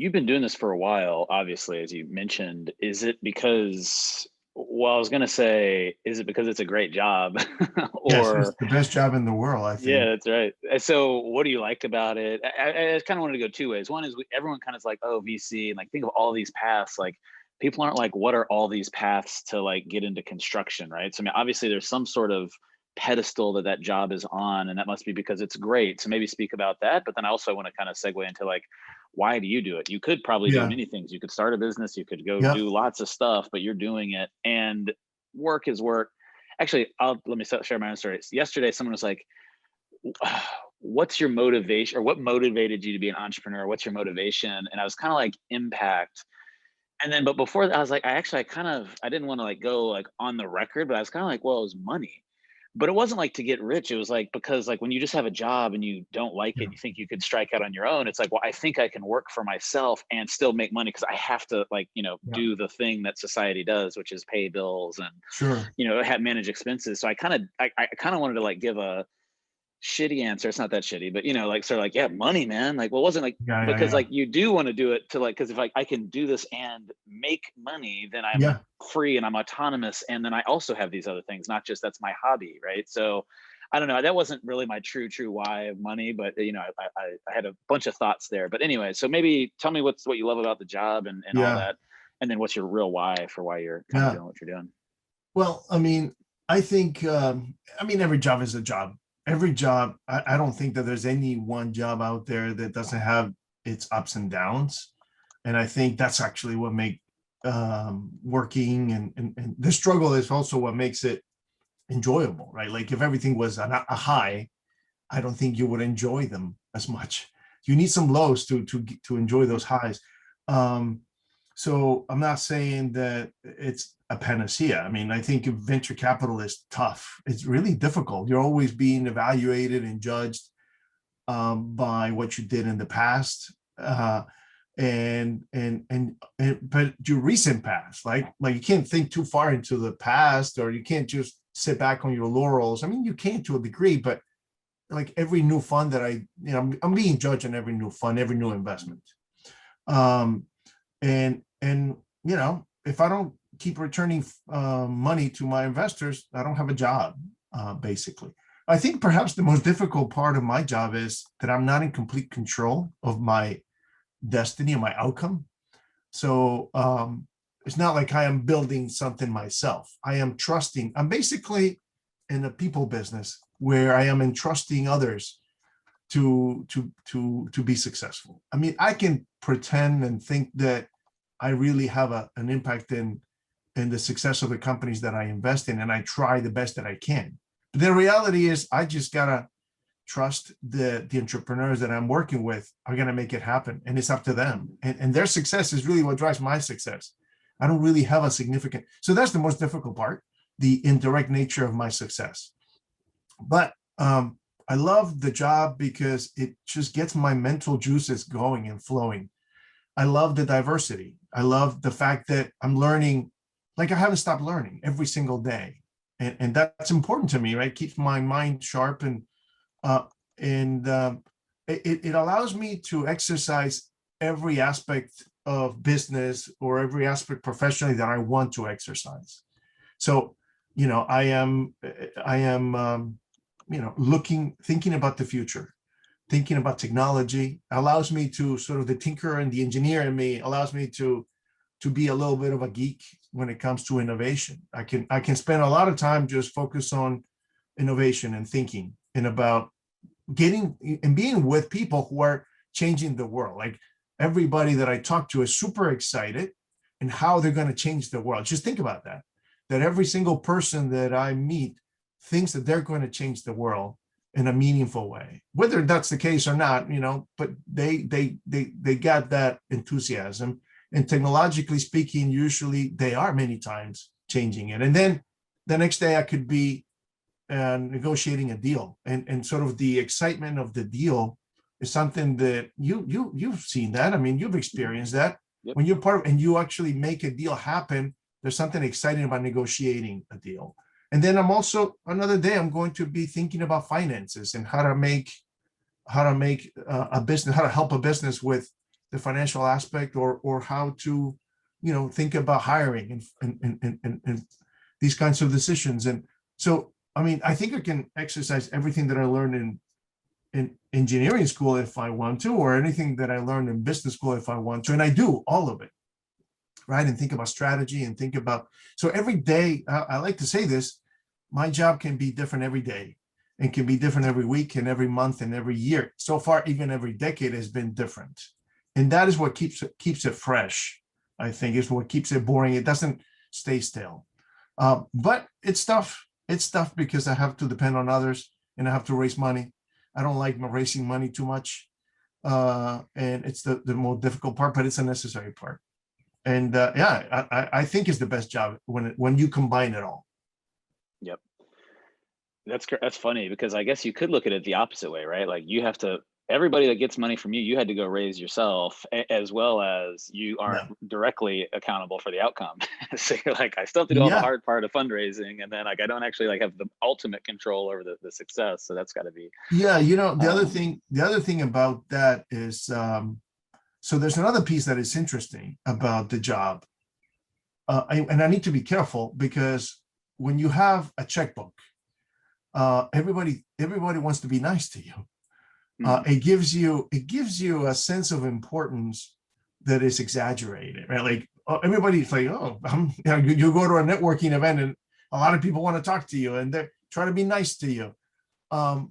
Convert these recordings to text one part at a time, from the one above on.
you've been doing this for a while, obviously, as you mentioned. Is it because, well, I was going to say, is it because it's a great job? Yes, it's Or, the best job in the world, I yeah, think. that's right. So, what do you like about it? I kind of wanted to go two ways. One is everyone kind of is like, oh, VC, and like think of all these paths. Like, people aren't like, what are all these paths to like get into construction, right? So, I mean, obviously, there's some sort of pedestal that that job is on, and that must be because it's great. So, maybe speak about that. But then I also want to kind of segue into like, why do you do it? You could probably do Yeah, many things. You could start a business, you could go yeah, do lots of stuff, but you're doing it, and work is work. Actually, let me share my own story. Yesterday, someone was like, what's your motivation, or what motivated you to be an entrepreneur? What's your motivation? And I was kind of like, impact. And then, but before that, I was like, I didn't want to like go like on the record, but I was kind of like, well, it was money. But it wasn't like to get rich. It was like, because like when you just have a job and you don't like it, yeah, you think you could strike out on your own. It's like, well, I think I can work for myself and still make money, because I have to, like, yeah. do the thing that society does, which is pay bills and, Sure. have manage expenses. So I kind of wanted to like give a shitty answer. It's not that shitty, but like, sort of like, yeah, money, man. Like, well, it wasn't like, Yeah, yeah, because yeah. like you do want to do it to like, because if like I can do this and make money, then I'm Yeah, free and I'm autonomous. And then I also have these other things, not just that's my hobby, right? So I don't know. That wasn't really my true why of money, but I had a bunch of thoughts there. But anyway, so maybe tell me what you love about the job and all yeah, that, and then what's your real why for why you're kind of yeah. doing what you're doing. Well, I mean, I think, every job is a job. Every job, I don't think that there's any one job out there that doesn't have its ups and downs. And I think that's actually what make working and the struggle is also what makes it enjoyable, right? Like if everything was a high, I don't think you would enjoy them as much. You need some lows to enjoy those highs. Um, so I'm not saying that it's a panacea. I mean, I think venture capital is tough. It's really difficult. You're always being evaluated and judged by what you did in the past, and but your recent past, like you can't think too far into the past, or you can't just sit back on your laurels. I mean, you can to a degree, but like every new fund that I'm being judged on every new fund, every new investment. Um, and if I don't keep returning money to my investors, I don't have a job, basically. I think perhaps the most difficult part of my job is that I'm not in complete control of my destiny and my outcome. So it's not like I am building something myself. I'm basically in a people business where I am entrusting others to be successful. I mean, I can pretend and think that I really have an impact in the success of the companies that I invest in, and I try the best that I can. But the reality is, I just gotta trust the entrepreneurs that I'm working with are gonna make it happen, and it's up to them. And their success is really what drives my success. I don't really have a significant, so that's the most difficult part, the indirect nature of my success. But I love the job because it just gets my mental juices going and flowing. I love the diversity. I love the fact that I'm learning, like I haven't stopped learning every single day. And that's important to me, right? Keeps my mind sharp uh, and it allows me to exercise every aspect of business or every aspect professionally that I want to exercise. So, I am thinking about the future, thinking about technology allows me to sort of the tinker and the engineer in me allows me to be a little bit of a geek when it comes to innovation. I can spend a lot of time just focus on innovation and thinking and about getting and being with people who are changing the world. Like everybody that I talk to is super excited and how they're going to change the world. Just think about that every single person that I meet thinks that they're going to change the world in a meaningful way, whether that's the case or not, but they got that enthusiasm. And technologically speaking, usually they are many times changing it. And then the next day I could be negotiating a deal, and sort of the excitement of the deal is something that you've seen that. I mean, you've experienced that Yep. when you're part of and you actually make a deal happen. There's something exciting about negotiating a deal. And then I'm also another day I'm going to be thinking about finances and how to make a business, how to help a business with the financial aspect, or how to, think about hiring and these kinds of decisions. And so, I mean, I think I can exercise everything that I learned in engineering school if I want to, or anything that I learned in business school if I want to, and I do all of it, right? And think about strategy and think about, so every day, I like to say this, my job can be different every day and can be different every week and every month and every year. So far, even every decade has been different. And that is what keeps it fresh, I think, is what keeps it boring. It doesn't stay stale. But it's tough. It's tough because I have to depend on others and I have to raise money. I don't like raising money too much. And it's the more difficult part, but it's a necessary part. And yeah, I think it's the best job when you combine it all. Yep. That's funny, because I guess you could look at it the opposite way, right? Like, you have to, everybody that gets money from you had to go raise yourself, as well as you aren't directly accountable for the outcome. So you're like, I still have to do all the hard part of fundraising, and then like I don't actually like have the ultimate control over the success. So that's got to be. Yeah, the other thing about that is, so there's another piece that is interesting about the job, and I need to be careful, because when you have a checkbook, everybody wants to be nice to you. It gives you a sense of importance that is exaggerated, right? Like, everybody's like, oh, you go to a networking event and a lot of people want to talk to you and they try to be nice to you. I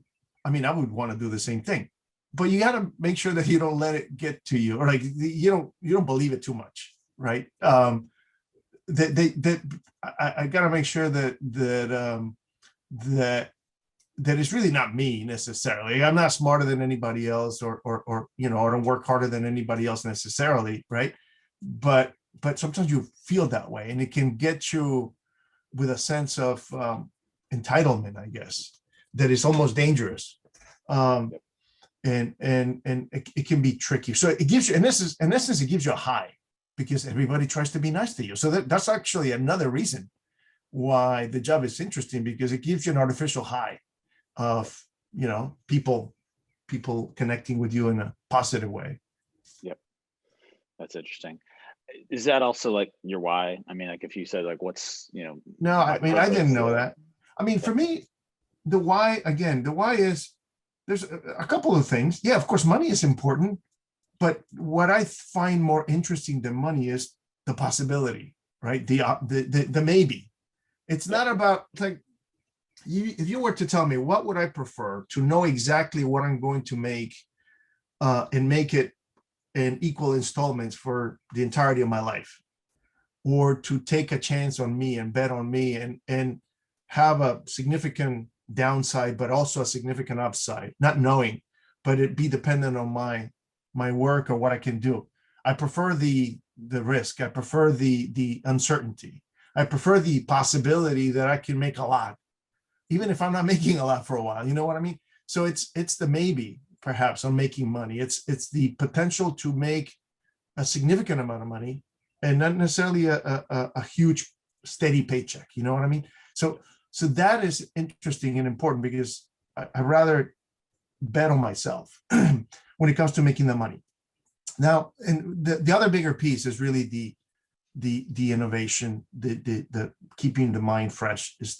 mean, I would want to do the same thing, but you got to make sure that you don't let it get to you, or like you don't believe it too much, right? I got to make sure that it's really not me necessarily. I'm not smarter than anybody else, or I don't work harder than anybody else necessarily, right? But sometimes you feel that way, and it can get you with a sense of entitlement, I guess, that is almost dangerous. And it can be tricky. So it gives you, in essence, it gives you a high, because everybody tries to be nice to you. So that's actually another reason why the job is interesting, because it gives you an artificial high of people connecting with you in a positive way. Yep, that's interesting. Is that also like your why? I mean, like, if you said like, what's No, I mean, I didn't know that. I mean, for me, the why is, there's a couple of things. Yeah, of course, money is important, but what I find more interesting than money is the possibility, right? The maybe. It's not about, like, if you were to tell me what would I prefer, to know exactly what I'm going to make, and make it in equal installments for the entirety of my life, or to take a chance on me and bet on me and have a significant downside, but also a significant upside, not knowing, but it be dependent on my work or what I can do. I prefer the risk. I prefer the uncertainty. I prefer the possibility that I can make a lot, even if I'm not making a lot for a while. You know what I mean? So it's the maybe, perhaps, on making money. It's the potential to make a significant amount of money, and not necessarily a huge steady paycheck. You know what I mean? So that is interesting and important, because I rather bet on myself when it comes to making the money. Now, and the other bigger piece is really the innovation, the keeping the mind fresh, is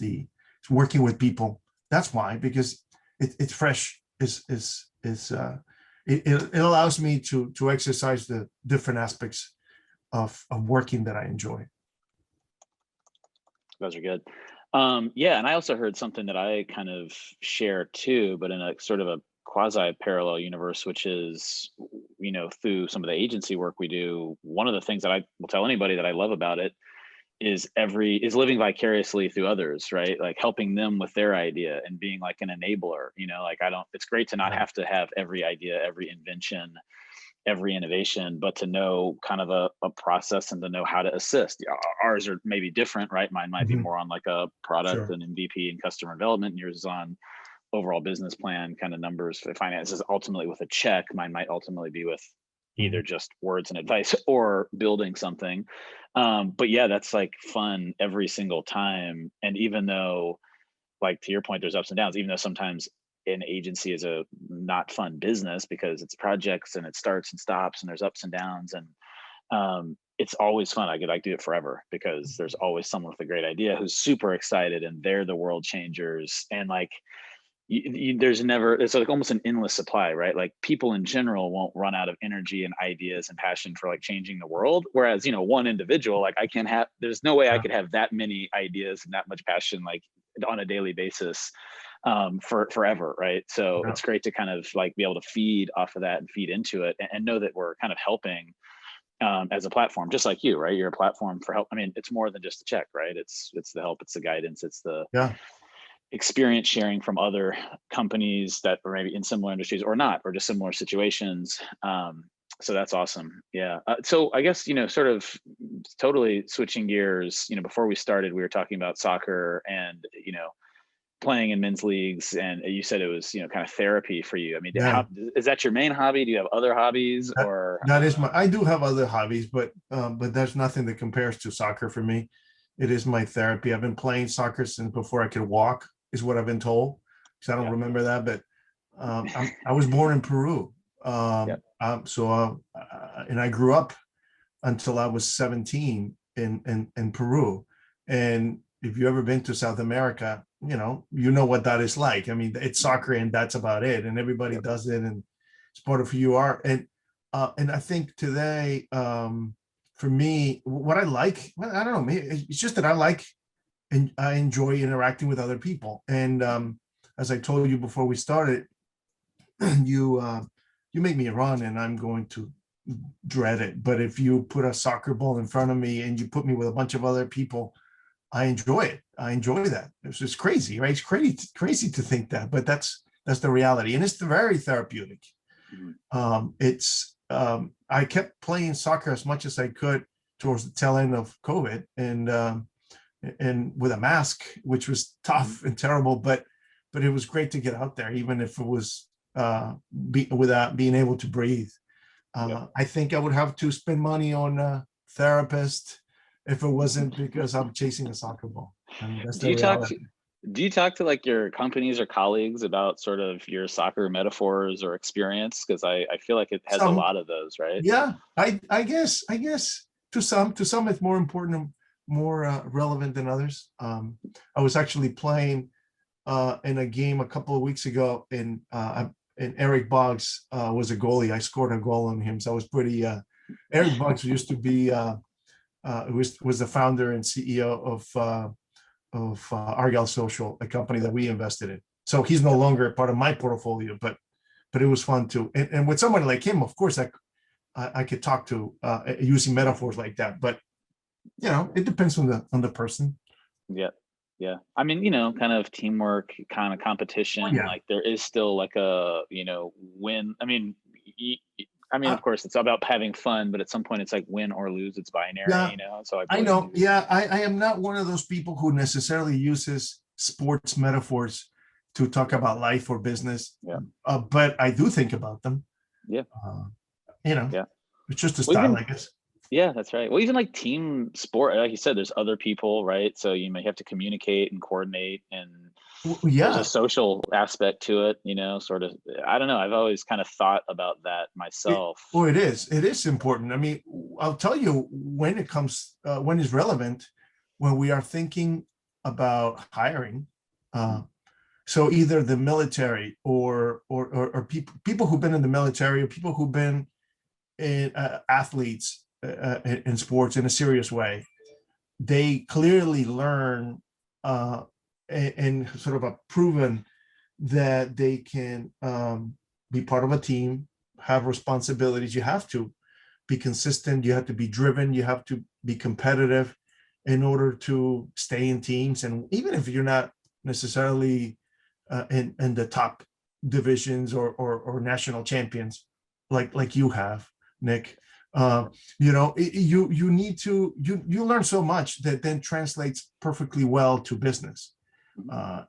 working with people. That's why, because it's fresh. It allows me to exercise the different aspects of working that I enjoy. Those are good. Yeah, and I also heard something that I kind of share too, but in a sort of a quasi parallel universe, which is, through some of the agency work we do, one of the things that I will tell anybody that I love about it is living vicariously through others, right? Like helping them with their idea and being like an enabler, like it's great to not have to have every idea, every invention, every innovation, but to know kind of a process and to know how to assist. Ours are maybe different, right? Mine might be more on like a product and MVP and customer development. Yours is on overall business plan, kind of numbers for finances, ultimately with a check. Mine might ultimately be with either just words and advice or building something. But yeah, that's like fun every single time. And even though, like, to your point, there's ups and downs, even though sometimes an agency is a not fun business because it's projects and it starts and stops and there's ups and downs, and it's always fun. I could like do it forever because there's always someone with a great idea who's super excited and they're the world changers. And like there's never, it's like almost an endless supply, right? Like people in general won't run out of energy and ideas and passion for like changing the world. Whereas, you know, one individual, like I can't have, there's no way I could have that many ideas and that much passion, like on a daily basis for forever, right? So it's great to kind of like be able to feed off of that and feed into it, and know that we're kind of helping as a platform, just like you, right? You're a platform for help. I mean, it's more than just a check, right? It's the help, it's the guidance, it's the experience sharing from other companies that are maybe in similar industries or not, or just similar situations. So that's awesome. Yeah. So I guess, you know, sort of totally switching gears, you know, before we started, we were talking about soccer and, you know, playing in men's leagues, and you said it was, you know, kind of therapy for you. I mean, how is that your main hobby? Do you have other hobbies? Or that is I do have other hobbies, but there's nothing that compares to soccer for me. It is my therapy. I've been playing soccer since before I could walk, is what I've been told, because I don't remember that, but I was born in Peru. And I grew up until I was 17 in Peru. And if you've ever been to South America, you know what that is like. I mean, it's soccer and that's about it. And everybody does it, and it's part of who you are. And I think today, for me, what I like, well, I don't know, maybe it's just that I like and I enjoy interacting with other people. And as I told you before we started, you make me run and I'm going to dread it. But if you put a soccer ball in front of me and you put me with a bunch of other people, I enjoy it. I enjoy that. It's just crazy, right? It's crazy to think that, but that's the reality. And it's very therapeutic. I kept playing soccer as much as I could towards the tail end of COVID, and with a mask, which was tough and terrible, but it was great to get out there, even if it was without being able to breathe. I think I would have to spend money on a therapist if it wasn't because I'm chasing a soccer ball. I mean, that's the reality. Do you talk to like your companies or colleagues about sort of your soccer metaphors or experience? Because I feel like it has a lot of those, right? Yeah, I guess to some it's more important and more relevant than others. I was actually playing in a game a couple of weeks ago, and Eric Boggs was a goalie. I scored a goal on him, so I was pretty. Eric Boggs used to be was the founder and CEO of Argyle Social, a company that we invested in. So he's no longer part of my portfolio, but it was fun too. And with somebody like him, of course, I could talk to using metaphors like that. But you know, it depends on the person. Yeah. I mean, you know, kind of teamwork, kind of competition. Like there is still like a, you know, win. I mean, of course, it's about having fun, but at some point, it's like win or lose. It's binary, you know. So I know. Yeah, I am not one of those people who necessarily uses sports metaphors to talk about life or business. But I do think about them. You know. It's just a style, I guess. Yeah, that's right. Well, even like team sport, like you said, there's other people, right? So you may have to communicate and coordinate, and there's a social aspect to it, you know, sort of. I don't know. I've always kind of thought about that myself. It is important. I mean, I'll tell you when it comes, when it's relevant, when we are thinking about hiring. So either the military or people who've been in the military, or people who've been in athletes in sports in a serious way, they clearly learn and sort of a proven that they can be part of a team, have responsibilities. You have to be consistent, you have to be driven, you have to be competitive in order to stay in teams. And even if you're not necessarily in the top divisions or national champions like you have, Nick, you know, you need to you learn so much that then translates perfectly well to business.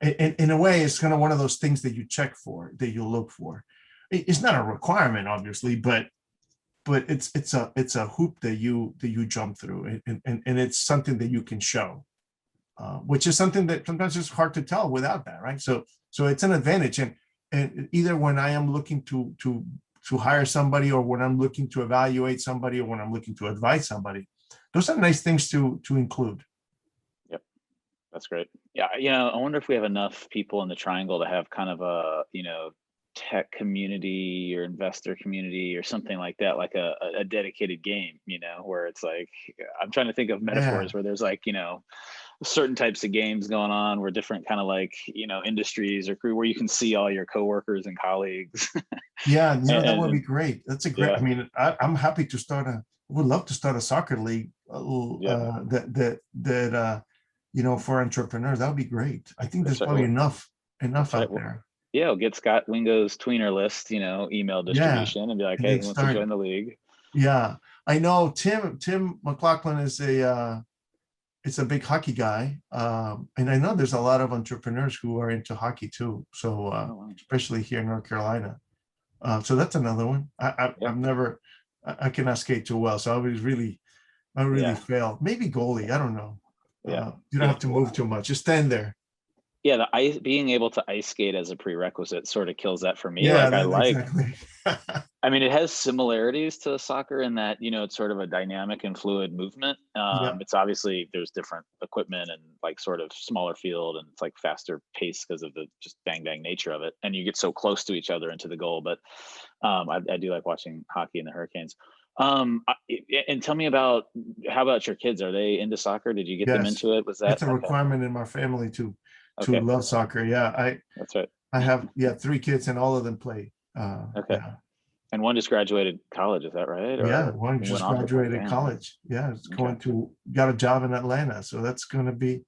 In a way, it's kind of one of those things that you check for, that you look for. It's not a requirement, obviously, but it's a hoop that you jump through, and it's something that you can show, which is something that sometimes it's hard to tell without that, right? So it's an advantage. And and either when I am looking to hire somebody, or when I'm looking to evaluate somebody, or when I'm looking to advise somebody. Those are nice things to include. Yep. That's great. Yeah. I wonder if we have enough people in the triangle to have kind of a, tech community or investor community or something like that, like a dedicated game, where it's like, I'm trying to think of metaphors where there's like, certain types of games going on where different kind of like, industries or crew where you can see all your coworkers and colleagues. Yeah, that would be great. That's a great, Yeah. I mean, I'm happy to would love to start a soccer league for entrepreneurs. That would be great. I think there's probably enough out there. Yeah, we'll get Scott Wingo's tweener list, email distribution and be like, hey, he wants to join the league. Yeah, I know Tim McLaughlin is it's a big hockey guy. And I know there's a lot of entrepreneurs who are into hockey too. So especially here in North Carolina. So that's another one. I cannot skate too well. So I really failed. Maybe goalie, I don't know. You don't have to move too much, just stand there. Yeah, being able to ice skate as a prerequisite sort of kills that for me. Yeah, exactly. I mean, it has similarities to soccer in that, it's sort of a dynamic and fluid movement. It's obviously there's different equipment and like sort of smaller field, and it's like faster pace because of the just bang nature of it. And you get so close to each other into the goal. But I do like watching hockey in the Hurricanes. And tell me how about your kids? Are they into soccer? Did you get them into it? Was that it's a requirement in my family to love soccer? Yeah, that's right. I have 3 kids and all of them play. Okay. Yeah. And one just graduated college, is that right? One just graduated college. Yeah, it's got a job in Atlanta, so that's going to be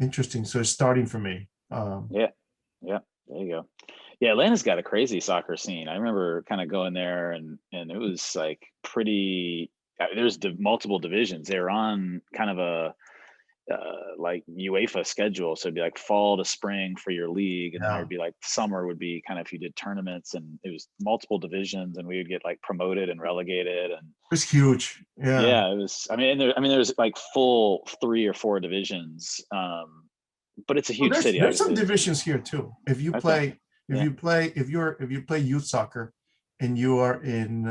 interesting. So it's starting for me. Yeah, there you go. Yeah, Atlanta's got a crazy soccer scene. I remember kind of going there, and it was like pretty. There's multiple divisions. They're on kind of a like UEFA schedule, so it'd be like fall to spring for your league, and then there'd be like summer would be kind of if you did tournaments, and it was multiple divisions, and we would get like promoted and relegated, and it was huge. Yeah, it was. I mean, there's like full 3 or 4 divisions, but it's a huge city. There's some divisions here too. If you play youth soccer, and you are in.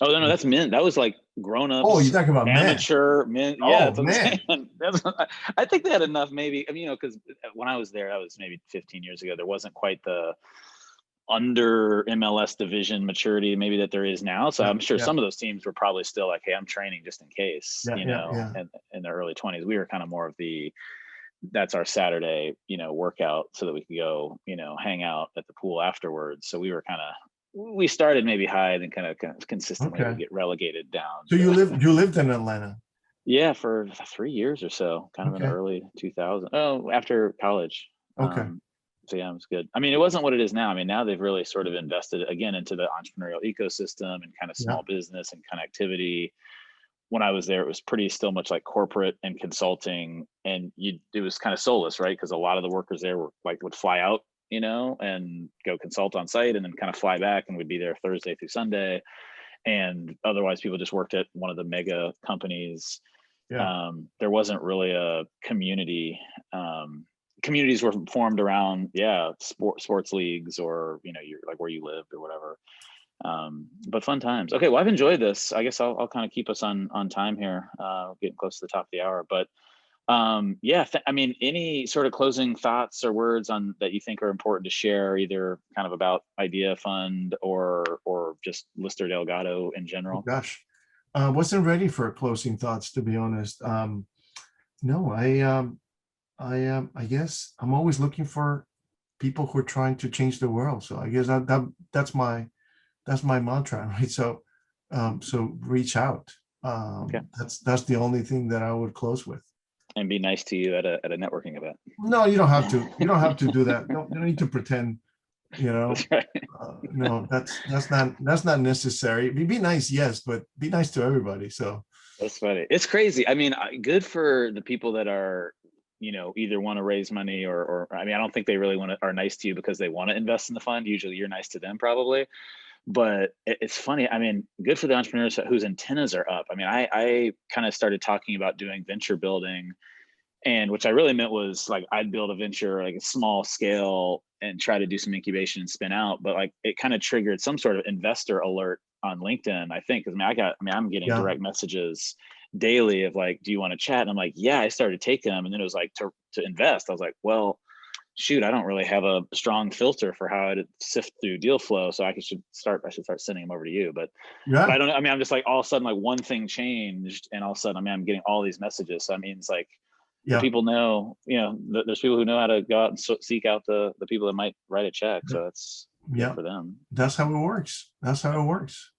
Oh no, that's men. That was like grown-ups. Oh, you're talking about amateur men. Yeah, I think they had enough. Maybe because when I was there, that was maybe 15 years ago. There wasn't quite the under MLS division maturity maybe that there is now. So I'm sure some of those teams were probably still like, hey, I'm training just in case. In their early 20s, we were kind of more of that's our Saturday, workout, so that we could go, hang out at the pool afterwards. So we were we started maybe high and then kind of consistently would get relegated down. So you lived in Atlanta? Yeah, for 3 years or so, kind of in the early 2000s. Oh, after college. Okay. So yeah, it was good. I mean, it wasn't what it is now. I mean, now they've really sort of invested again into the entrepreneurial ecosystem and kind of small business and connectivity. When I was there, it was pretty still much like corporate and consulting, and it was kind of soulless, right? Because a lot of the workers there would fly out, and go consult on site, and then kind of fly back, and would be there Thursday through Sunday. And otherwise, people just worked at one of the mega companies. There wasn't really a community. Communities were formed around sports leagues, or you're like where you lived or whatever. But fun times. Okay, well, I've enjoyed this. I guess I'll kind of keep us on time here, getting close to the top of the hour. But I mean, any sort of closing thoughts or words on that you think are important to share, either kind of about Idea Fund or just Lister Delgado in general? Oh, gosh, wasn't ready for closing thoughts, to be honest. No, I guess I'm always looking for people who are trying to change the world. So I guess that's my mantra, right? So reach out. That's the only thing that I would close with. And be nice to you at a networking event. No, you don't have to. You don't have to do that. You don't need to pretend. That's right. No, that's not necessary. Be nice, yes, but be nice to everybody. So that's funny. It's crazy. I mean, good for the people that are, either want to raise money or I mean, I don't think they really are nice to you because they want to invest in the fund. Usually, you're nice to them, probably. But it's funny. I mean, good for the entrepreneurs whose antennas are up. I mean, I kind of started talking about doing venture building And which I really meant was like, I'd build a venture, like a small scale, and try to do some incubation and spin out. But like, it kind of triggered some sort of investor alert on LinkedIn, I think. Cause I'm getting direct messages daily of like, do you want to chat? And I'm like, yeah, I started taking them. And then it was like to invest. I was like, well, shoot, I don't really have a strong filter for how to sift through deal flow. So I should start sending them over to you. But I don't know. I mean, I'm just like, all of a sudden, like one thing changed, and all of a sudden, I'm getting all these messages. So I mean, it's like, the people know, there's people who know how to go out and seek out the people that might write a check. So that's good for them. That's how it works. That's how it works.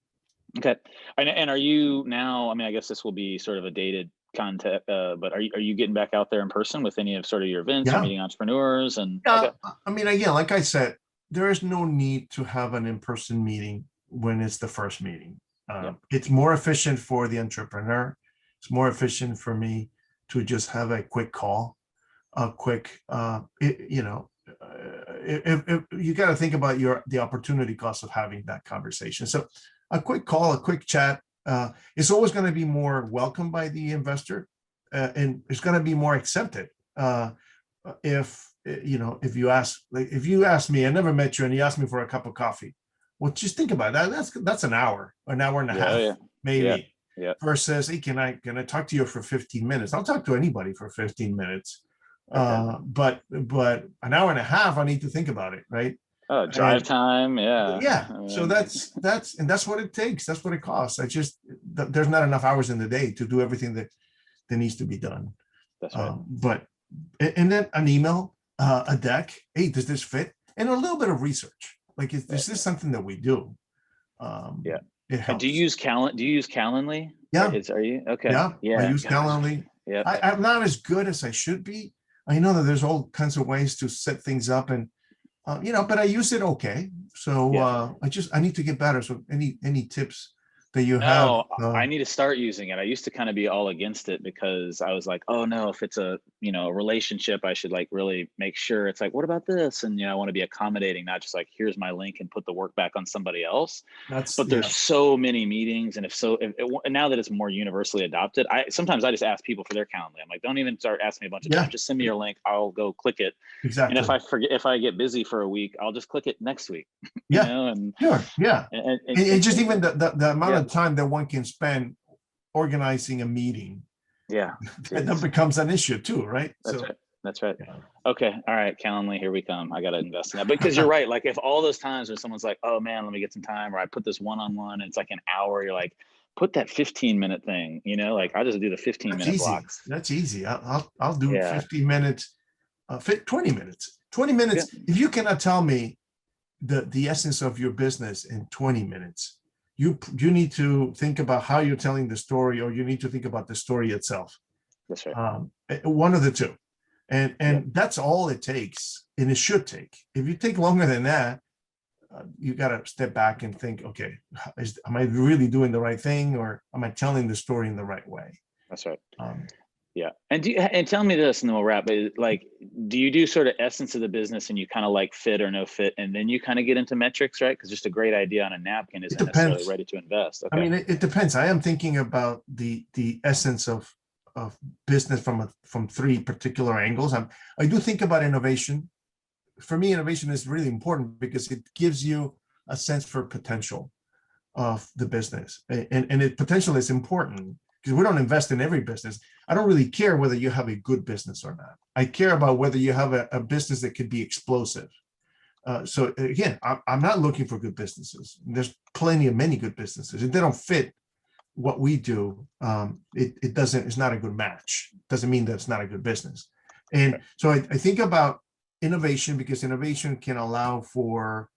Okay. And are you now, I mean, I guess this will be sort of a dated content, but are you getting back out there in person with any of sort of your events or meeting entrepreneurs? And I mean, again, like I said, there is no need to have an in-person meeting when it's the first meeting. It's more efficient for the entrepreneur. It's more efficient for me to just have a quick call, if you got to think about the opportunity cost of having that conversation. So a quick call, a quick chat, it's always going to be more welcome by the investor, and it's going to be more accepted. If you ask me, I never met you, and you asked me for a cup of coffee, well, just think about that. That's an hour and a half, maybe. Versus, hey, can I talk to you for 15 minutes? I'll talk to anybody for 15 minutes. But an hour and a half, I need to think about it, right? Drive time. So that's what it takes. That's what it costs. There's not enough hours in the day to do everything that needs to be done. That's right. And then an email, a deck. Hey, does this fit? And a little bit of research. Like, is this something that we do? It helps. Do you use Calendly? Yeah. Are you okay? I use Calendly. Yeah. I'm not as good as I should be. I know that there's all kinds of ways to set things up, and but I use it okay. So I need to get better. So any tips that you have? I need to start using it. I used to kind of be all against it because I was like, oh no, if it's a a relationship, I should like really make sure it's like, what about this? And I want to be accommodating, not just like, here's my link and put the work back on somebody else. But there's so many meetings, and and now that it's more universally adopted, sometimes I just ask people for their Calendly. I'm like, don't even start asking me a bunch of times. Just send me your link. I'll go click it. Exactly. And if I get busy for a week, I'll just click it next week. And just even the amount of time that one can spend organizing a meeting, that becomes an issue too, right? That's right. Okay, all right, Calendly, here we come. I got to invest in that, because you're right. Like, if all those times when someone's like, oh man, let me get some time, or I put this one-on-one and it's like an hour, you're like, put that 15-minute thing, like I'll just do the 15-minute blocks. That's easy. I'll do 15 minutes, 20 minutes. 20 minutes. If you cannot tell me the essence of your business in 20 minutes, you need to think about how you're telling the story, or you need to think about the story itself. That's right. One of the two. And that's all it takes, and it should take. If you take longer than that, you got to step back and think, okay, am I really doing the right thing, or am I telling the story in the right way? That's right. And tell me this, and then we'll wrap. Like, do you do sort of essence of the business, and you kind of like fit or no fit, and then you kind of get into metrics, right? Because just a great idea on a napkin isn't necessarily ready to invest. Okay. I mean, it depends. I am thinking about the essence of business from three particular angles. I do think about innovation. For me, innovation is really important because it gives you a sense for potential of the business, and potential is important because we don't invest in every business. I don't really care whether you have a good business or not. I care about whether you have a business that could be explosive. So again, I'm not looking for good businesses. There's many good businesses. If they don't fit what we do, it's not a good match. Doesn't mean that it's not a good business. And so I think about innovation, because innovation can allow for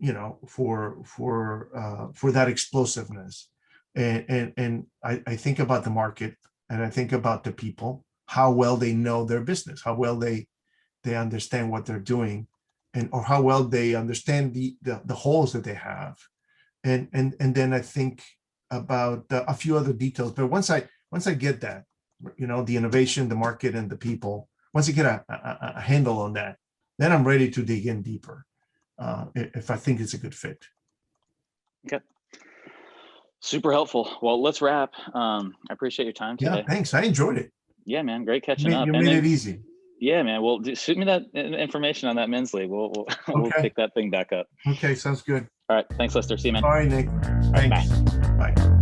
that explosiveness. And I think about the market, and I think about the people, how well they know their business, how well they understand what they're doing, or how well they understand the holes that they have. And then I think about a few other details. But once I get that, the innovation, the market, and the people, once I get a handle on that, then I'm ready to dig in deeper if I think it's a good fit. Okay. Super helpful. Well, let's wrap. I appreciate your time today. Yeah, thanks. I enjoyed it. Yeah, man. Great catching up. You And made then, it easy. yeah, man. Well, shoot me that information on that men's league. We'll Okay. pick that thing back up. Okay, sounds good. All right. Thanks, Lister. See you, man. All right, Nick. All right, Thanks. bye. Bye.